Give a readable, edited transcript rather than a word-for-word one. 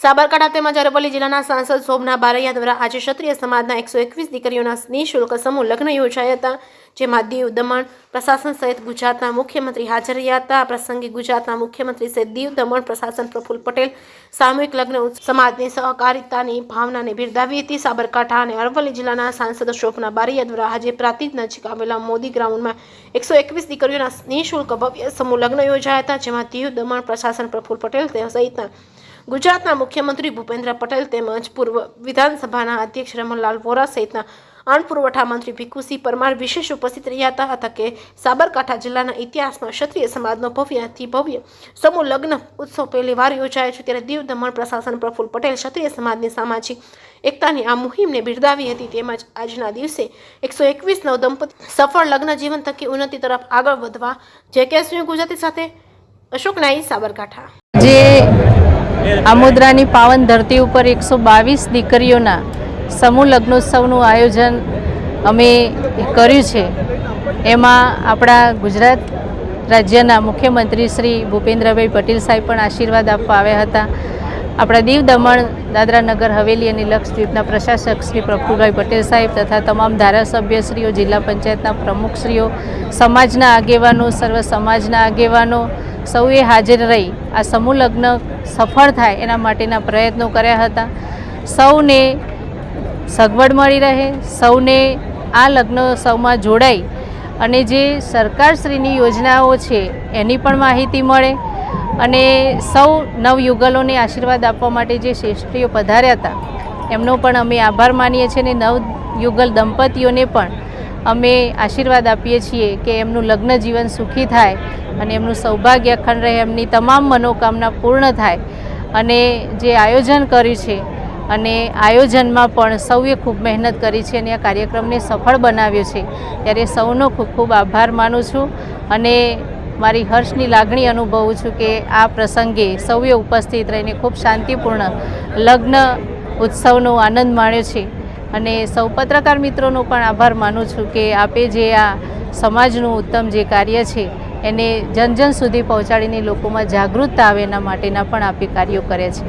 સાબરકાંઠા તેમજ અરવલ્લી જિલ્લાના સાંસદ શોભના બારૈયા દ્વારા આજે ક્ષત્રિય સમાજના 121 દીકરીઓના નિઃશુલ્ક સમૂહ લગ્ન યોજાયા હતા, જેમાં દીવ દમણ પ્રશાસન સહિત ગુજરાતના મુખ્યમંત્રી હાજર રહ્યા હતા। આ પ્રસંગે ગુજરાતના મુખ્યમંત્રી સહિત દીવ દમણ પ્રશાસન પ્રફુલ્લ પટેલ સામૂહિક લગ્ન સમાજની સહકારિતાની ભાવનાને બિરદાવી હતી। સાબરકાંઠા અને અરવલ્લી જિલ્લાના સાંસદ શોભના બારૈયા દ્વારા આજે પ્રાંતિજ નજીક આવેલા મોદી ગ્રાઉન્ડમાં 121 દીકરીઓના નિઃશુલ્ક ભવ્ય સમૂહ લગ્ન યોજાયા હતા, જેમાં દીવ દમણ પ્રશાસન પ્રફુલ્લ પટેલ સહિતના ગુજરાતના મુખ્યમંત્રી ભૂપેન્દ્ર પટેલ તેમજ પૂર્વ વિધાનસભાના અધ્યક્ષ રમણલાલ વોરા સહિતના અન્ન પુરવઠા મંત્રી ભીખુસિંહ પરમાર વિશેષ ઉપસ્થિત રહ્યા હતા। આ તકે સાબરકાંઠા જિલ્લાના ઇતિહાસમાં ક્ષત્રિય સમાજનો ભવ્યથી ભવ્ય સમૂહ લગ્ન ઉત્સવ પહેલીવાર યોજાયો છે, ત્યારે દીવ દમણ પ્રશાસન પ્રફુલ્લ પટેલ ક્ષત્રિય સમાજની સામાજિક એકતાની આ મુહિમને બિરદાવી હતી। તેમજ આજના દિવસે 121 નવદંપતિ સફળ લગ્ન જીવન થકી ઉન્નતિ તરફ આગળ વધવા JKS ગુજરાતી સાથે અશોક નાઈ, સાબરકાંઠા। આમોદરાની પાવન ધરતી ઉપર 122 દીકરીઓના સમૂહ લગ્નોત્સવનું આયોજન અમે કર્યું છે। એમાં આપણા ગુજરાત રાજ્યના મુખ્યમંત્રી શ્રી ભૂપેન્દ્રભાઈ પટેલ સાહેબ પણ આશીર્વાદ આપવા આવ્યા હતા। આપણા દીવ દમણ દાદરા નગર હવેલી અને લક્ષદ્વીપના પ્રશાસક શ્રી પ્રફુલભાઈ પટેલ સાહેબ તથા તમામ ધારાસભ્યશ્રીઓ, જિલ્લા પંચાયતના પ્રમુખશ્રીઓ, સમાજના આગેવાનો, સર્વ સમાજના આગેવાનો સૌએ હાજર રહી આ સમૂહ લગ્ન સફળ થાય એના માટેના પ્રયત્નો કર્યા હતા। સૌને સગવડ મળી રહે, સૌને આ લગ્નોત્સવમાં જોડાઈ અને જે સરકારશ્રીની યોજનાઓ છે એની પણ માહિતી મળે અને સૌ નવયુગલોને આશીર્વાદ આપવા માટે જે શ્રેષ્ઠીઓ પધાર્યા હતા એમનો પણ અમે આભાર માનીએ છીએ અને નવયુગલ દંપતીઓને પણ અમે આશીર્વાદ આપીએ છીએ કે એમનું લગ્ન જીવન સુખી થાય અને એમનું સૌભાગ્ય અખંડ રહે, એમની તમામ મનોકામના પૂર્ણ થાય। અને જે આયોજન કર્યું છે અને આયોજનમાં પણ સૌએ ખૂબ મહેનત કરી છે અને આ કાર્યક્રમને સફળ બનાવ્યો છે, ત્યારે સૌનો ખૂબ ખૂબ આભાર માનું છું અને મારી હર્ષની લાગણી અનુભવું છું કે આ પ્રસંગે સૌએ ઉપસ્થિત રહીને ખૂબ શાંતિપૂર્ણ લગ્ન ઉત્સવનો આનંદ માણ્યો છે। અને સૌ પત્રકાર મિત્રોનો પણ આભાર માનું છું કે આપે જે આ સમાજનું ઉત્તમ જે કાર્ય છે એને જન જન સુધી પહોંચાડીને લોકોમાં જાગૃતતા આવે એના માટેના પણ આપે કાર્યો કરે છે।